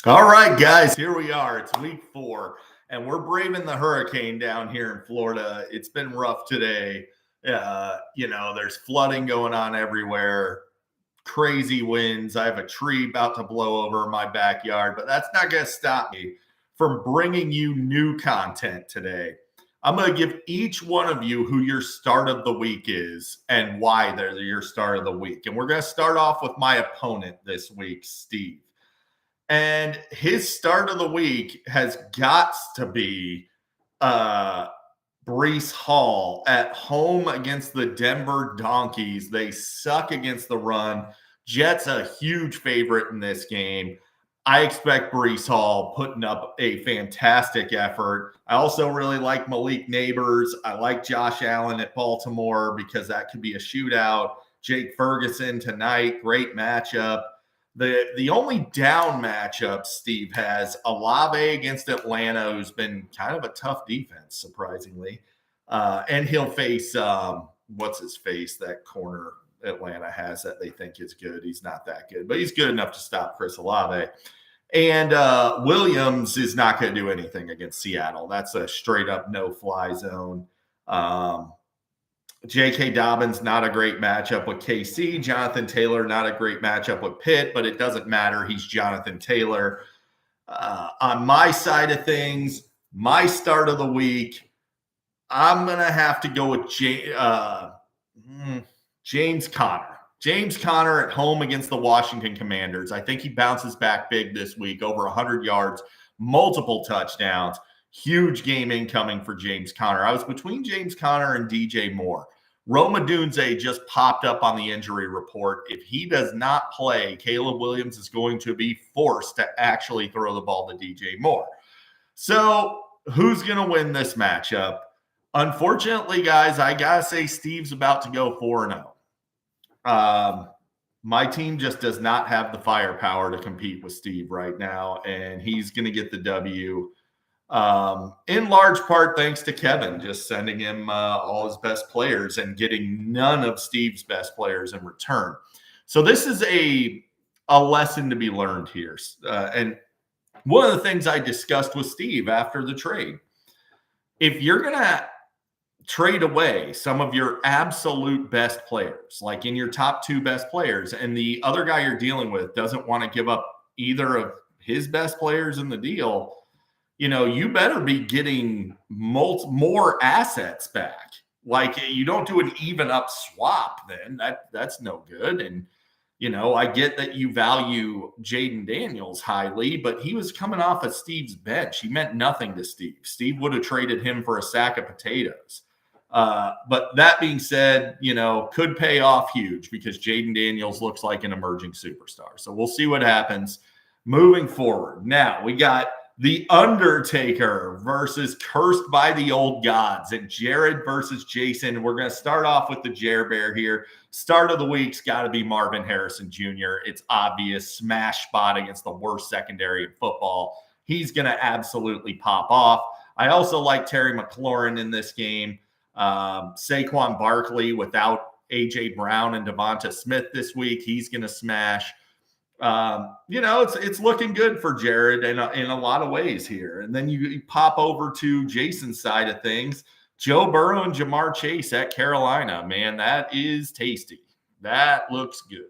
All right, guys, here we are. It's week 4, and we're braving the hurricane down here in Florida. It's been rough today. There's flooding going on everywhere, crazy winds. I have a tree about to blow over my backyard, but that's not going to stop me from bringing you new content today. I'm going to give each one of you who your start of the week is and why they're your start of the week. And we're going to start off with my opponent this week, Steve. And his start of the week has got to be Breece Hall at home against the Denver Donkeys. They suck against the run. Jets a huge favorite in this game. I expect Breece Hall putting up a fantastic effort. I also really like Malik Neighbors. I like Josh Allen at Baltimore because that could be a shootout. Jake Ferguson tonight, great matchup. The only down matchup Steve has, Olave against Atlanta, who's been kind of a tough defense, surprisingly. And he'll face, what's his face, that corner Atlanta has that they think is good. He's not that good, but he's good enough to stop Chris Olave. And Williams is not going to do anything against Seattle. That's a straight up no-fly zone. J.K. Dobbins, not a great matchup with KC. Jonathan Taylor, not a great matchup with Pitt, but it doesn't matter. He's Jonathan Taylor. On my side of things, my start of the week, I'm going to have to go with James Conner. James Conner at home against the Washington Commanders. I think he bounces back big this week, over 100 yards, multiple touchdowns. Huge game incoming for James Conner. I was between James Conner and DJ Moore. Rome Odunze just popped up on the injury report. If he does not play, Caleb Williams is going to be forced to actually throw the ball to DJ Moore. So who's going to win this matchup? Unfortunately, guys, I got to say Steve's about to go 4-0. My team just does not have the firepower to compete with Steve right now, and he's going to get the W. In large part thanks to Kevin just sending him all his best players and getting none of Steve's best players in return. So this is a lesson to be learned here. And one of the things I discussed with Steve after the trade, if you're going to trade away some of your absolute best players, like in your top 2 best players, and the other guy you're dealing with doesn't want to give up either of his best players in the deal, you better be getting more assets back. Like, you don't do an even up swap, then that's no good. And, I get that you value Jaden Daniels highly, but he was coming off of Steve's bench. He meant nothing to Steve. Steve would have traded him for a sack of potatoes. But that being said, could pay off huge because Jaden Daniels looks like an emerging superstar. So we'll see what happens moving forward. Now we got The Undertaker versus Cursed by the Old Gods, and Jared versus Jason. We're going to start off with the Jer Bear here. Start of the week's got to be Marvin Harrison Jr. It's obvious, smash spot against the worst secondary in football. He's going to absolutely pop off. I also like Terry McLaurin in this game. Saquon Barkley without A.J. Brown and Devonta Smith this week. He's going to smash. It's looking good for Jared in a lot of ways here. And then you pop over to Jason's side of things. Joe Burrow and Jamar Chase at Carolina. Man, that is tasty. That looks good.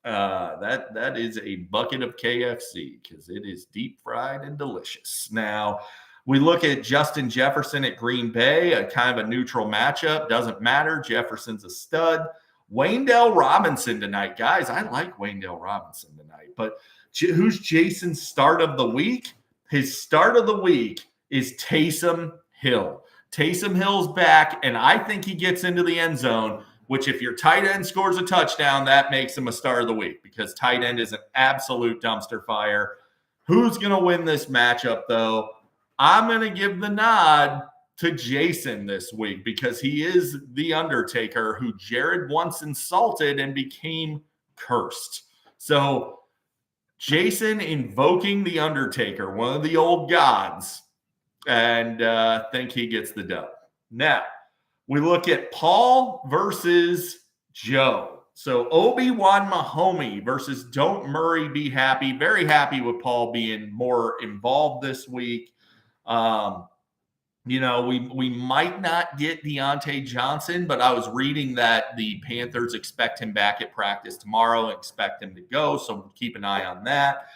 That is a bucket of KFC because it is deep fried and delicious. Now, we look at Justin Jefferson at Green Bay, a kind of a neutral matchup. Doesn't matter. Jefferson's a stud. Wan'Dale Robinson tonight. Guys, I like Wan'Dale Robinson tonight. But who's Jason's start of the week? His start of the week is Taysom Hill. Taysom Hill's back, and I think he gets into the end zone, which if your tight end scores a touchdown, that makes him a start of the week because tight end is an absolute dumpster fire. Who's going to win this matchup, though? I'm going to give the nod to Jason this week because he is the Undertaker who Jared once insulted and became cursed. So Jason invoking the Undertaker, one of the old gods, and think he gets the dub. Now, we look at Paul versus Joe. So Obi-Wan Mahomey versus Don't Murray Be Happy. Very happy with Paul being more involved this week. We might not get Deontay Johnson, but I was reading that the Panthers expect him back at practice tomorrow, expect him to go. So keep an eye on that.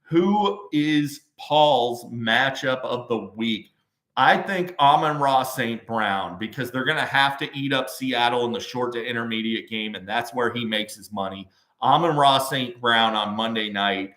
Who is Paul's matchup of the week? I think Amon-Ra St. Brown, because they're going to have to eat up Seattle in the short to intermediate game, and that's where he makes his money. Amon-Ra St. Brown on Monday night,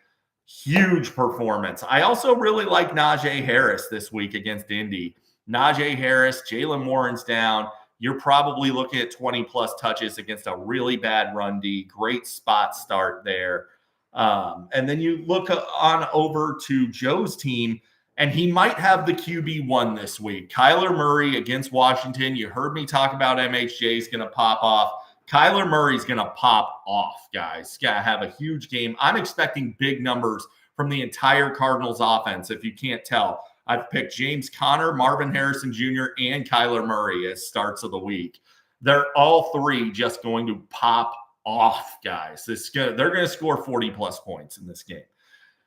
huge performance. I also really like Najee Harris this week against Indy. Najee Harris, Jaylen Warren's down. You're probably looking at 20-plus touches against a really bad run D. Great spot start there. And then you look on over to Joe's team, and he might have the QB1 this week. Kyler Murray against Washington. You heard me talk about MHJ is going to pop off. Kyler Murray's going to pop off, guys. He's got to have a huge game. I'm expecting big numbers from the entire Cardinals offense, if you can't tell. I've picked James Conner, Marvin Harrison Jr., and Kyler Murray as starts of the week. They're all three just going to pop off, guys. They're going to score 40-plus points in this game.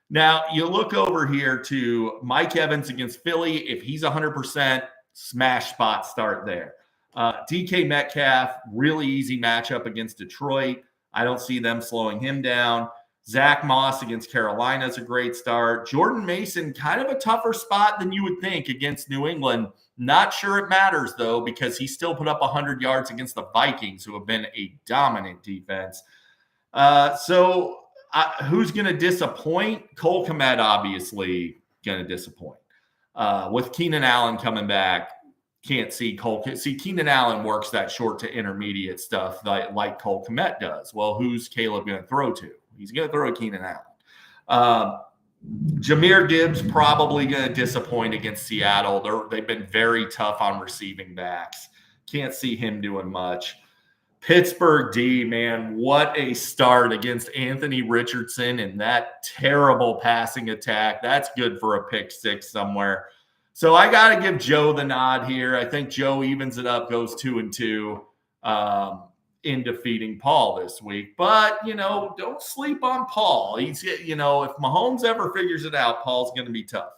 Now, you look over here to Mike Evans against Philly. If he's 100%, smash spot start there. DK Metcalf, really easy matchup against Detroit. I don't see them slowing him down. Zach Moss against Carolina is a great start. Jordan Mason, kind of a tougher spot than you would think against New England. Not sure it matters, though, because he still put up 100 yards against the Vikings, who have been a dominant defense. Who's going to disappoint? Cole Kmet, obviously, going to disappoint. With Keenan Allen coming back, can't see Cole. See, Keenan Allen works that short to intermediate stuff like Cole Kmet does. Well, who's Caleb going to throw to? He's going to throw Keenan Allen. Jahmyr Gibbs probably going to disappoint against Seattle. They've been very tough on receiving backs. Can't see him doing much. Pittsburgh D, man, what a start against Anthony Richardson and that terrible passing attack. That's good for a pick six somewhere. So I got to give Joe the nod here. I think Joe evens it up, goes 2-2 in defeating Paul this week. But, don't sleep on Paul. He's, if Mahomes ever figures it out, Paul's going to be tough.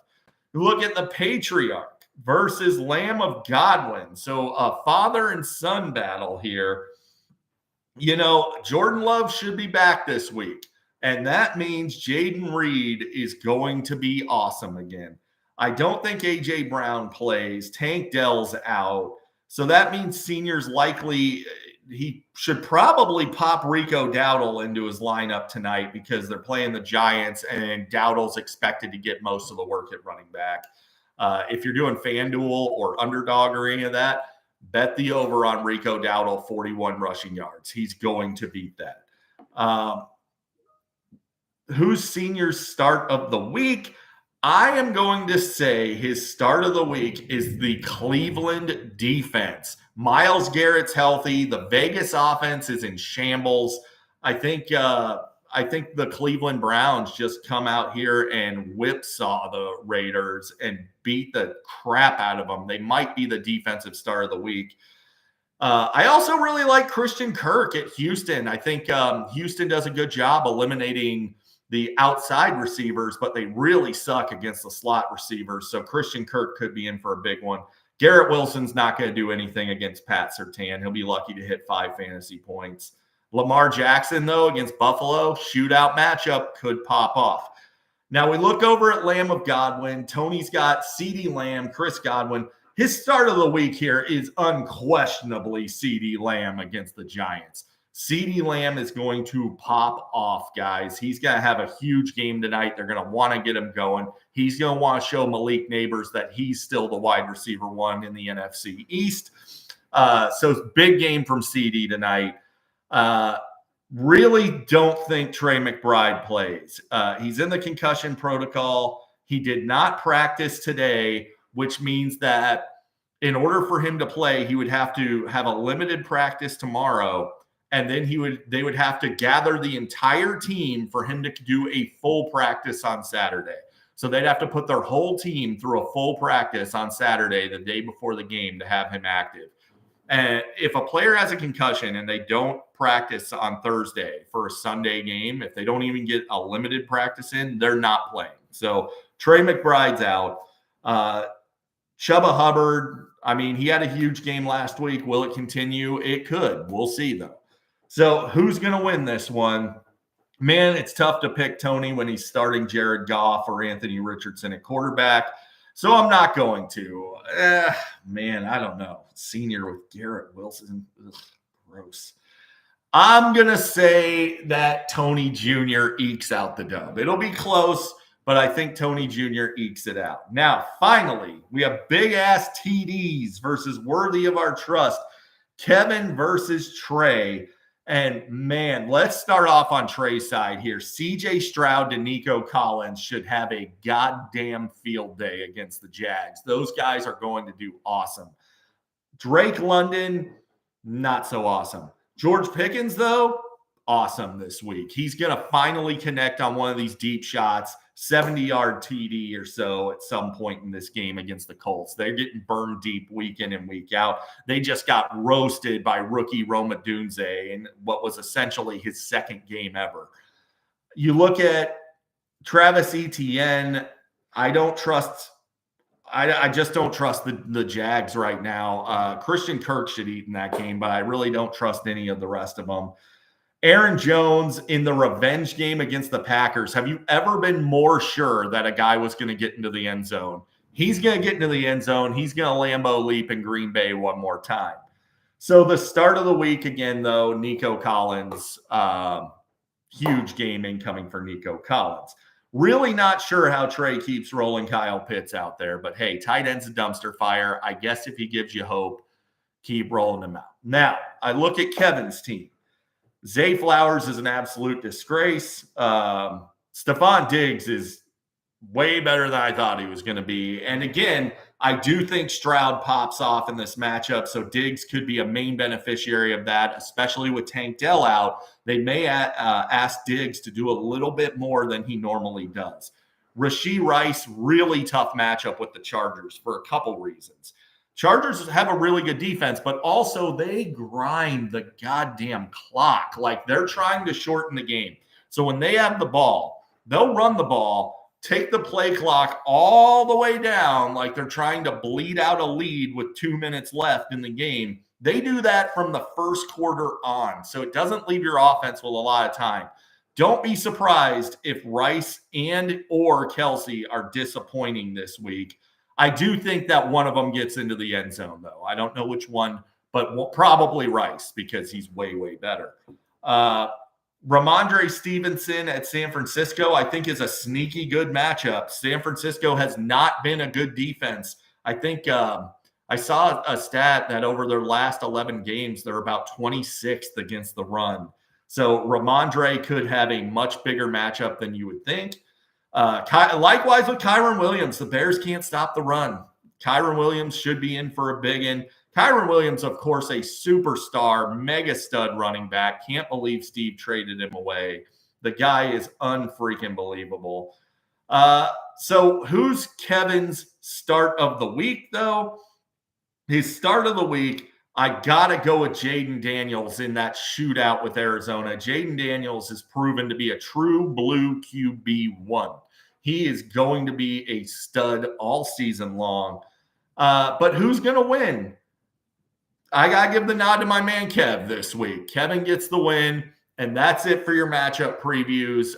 Look at the Patriarch versus Lamb of Godwin. So a father and son battle here. Jordan Love should be back this week. And that means Jaden Reed is going to be awesome again. I don't think A.J. Brown plays. Tank Dell's out. So that means Senior's likely – he should probably pop Rico Dowdle into his lineup tonight because they're playing the Giants and Dowdle's expected to get most of the work at running back. If you're doing FanDuel or Underdog or any of that, bet the over on Rico Dowdle, 41 rushing yards. He's going to beat that. Who's Senior's start of the week? I am going to say his start of the week is the Cleveland defense. Myles Garrett's healthy. The Vegas offense is in shambles. I think the Cleveland Browns just come out here and whipsaw the Raiders and beat the crap out of them. They might be the defensive star of the week. I also really like Christian Kirk at Houston. I think Houston does a good job eliminating the outside receivers, but they really suck against the slot receivers. So Christian Kirk could be in for a big one. Garrett Wilson's not going to do anything against Pat Surtain. He'll be lucky to hit 5 fantasy points. Lamar Jackson, though, against Buffalo, shootout matchup could pop off. Now we look over at Lamb of Godwin. Tony's got CeeDee Lamb, Chris Godwin. His start of the week here is unquestionably CeeDee Lamb against the Giants. CeeDee Lamb is going to pop off, guys. He's going to have a huge game tonight. They're going to want to get him going. He's going to want to show Malik Neighbors that he's still the wide receiver one in the NFC East. So big game from CeeDee tonight. Really don't think Trey McBride plays. He's in the concussion protocol. He did not practice today, which means that in order for him to play, he would have to have a limited practice tomorrow. And then they would have to gather the entire team for him to do a full practice on Saturday. So they'd have to put their whole team through a full practice on Saturday, the day before the game, to have him active. And if a player has a concussion and they don't practice on Thursday for a Sunday game, if they don't even get a limited practice in, they're not playing. So Trey McBride's out. Chuba Hubbard, I mean, he had a huge game last week. Will it continue? It could. We'll see, though. So who's going to win this one? Man, it's tough to pick Tony when he's starting Jared Goff or Anthony Richardson at quarterback. So I'm not going to. Man, I don't know. Senior with Garrett Wilson. Ugh, gross. I'm going to say that Tony Jr. ekes out the dub. It'll be close, but I think Tony Jr. ekes it out. Now, finally, we have big-ass TDs versus worthy of our trust. Kevin versus Trey. And, man, let's start off on Trey's side here. C.J. Stroud to Nico Collins should have a goddamn field day against the Jags. Those guys are going to do awesome. Drake London, not so awesome. George Pickens, though, awesome this week. He's going to finally connect on one of these deep shots, 70-yard TD or so at some point in this game against the Colts. They're getting burned deep week in and week out. They just got roasted by rookie Rome Odunze in what was essentially his second game ever. You look at Travis Etienne, I just don't trust the Jags right now. Christian Kirk should eat in that game, but I really don't trust any of the rest of them. Aaron Jones in the revenge game against the Packers. Have you ever been more sure that a guy was going to get into the end zone? He's going to get into the end zone. He's going to Lambeau leap in Green Bay one more time. So the start of the week again, though, Nico Collins, huge game incoming for Nico Collins. Really not sure how Trey keeps rolling Kyle Pitts out there, but hey, tight end's a dumpster fire. I guess if he gives you hope, keep rolling him out. Now, I look at Kevin's team. Zay Flowers is an absolute disgrace. Stephon Diggs is way better than I thought he was going to be. And again, I do think Stroud pops off in this matchup, so Diggs could be a main beneficiary of that, especially with Tank Dell out. They may ask Diggs to do a little bit more than he normally does. Rashee Rice, really tough matchup with the Chargers for a couple reasons. Chargers have a really good defense, but also they grind the goddamn clock. Like they're trying to shorten the game. So when they have the ball, they'll run the ball, take the play clock all the way down like they're trying to bleed out a lead with 2 minutes left in the game. They do that from the first quarter on. So it doesn't leave your offense with a lot of time. Don't be surprised if Rice and or Kelce are disappointing this week. I do think that one of them gets into the end zone, though. I don't know which one, but probably Rice because he's way, way better. Ramondre Stevenson at San Francisco, I think, is a sneaky good matchup. San Francisco has not been a good defense. I think I saw a stat that over their last 11 games, they're about 26th against the run. So Ramondre could have a much bigger matchup than you would think. Likewise with Kyren Williams, the Bears can't stop the run. Kyren Williams should be in for a big one. Kyren Williams, of course, a superstar, mega stud running back. Can't believe Steve traded him away. The guy is unfreaking believable. So who's Kevin's start of the week, though? His start of the week, I got to go with Jaden Daniels in that shootout with Arizona. Jaden Daniels has proven to be a true blue QB1. He is going to be a stud all season long. But who's going to win? I got to give the nod to my man Kev this week. Kevin gets the win, and that's it for your matchup previews.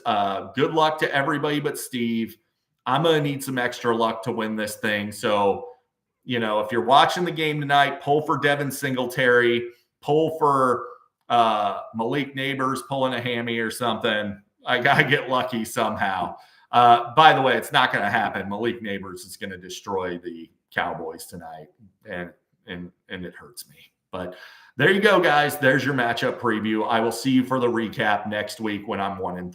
Good luck to everybody but Steve. I'm going to need some extra luck to win this thing. So, you know, if you're watching the game tonight, pull for Devin Singletary, pull for Malik Neighbors pulling a hammy or something. I got to get lucky somehow. By the way, it's not going to happen. Malik Neighbors is going to destroy the Cowboys tonight, and it hurts me. But there you go, guys. There's your matchup preview. I will see you for the recap next week when I'm 1-3.